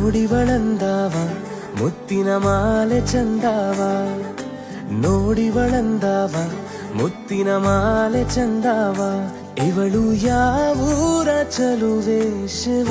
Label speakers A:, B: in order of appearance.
A: ನೋಡಿವಳಂದಾವ ಮುತ್ತಿನ ಮಾಲೆ ಚಂದಾವ, ನೋಡಿವಳಂದಾವ ಮುತ್ತಿನ ಮಾಲೆ ಚಂದಾವ. ಇವಳು ಯಾವೂರ ಚಲುವೆ ಶಿವ.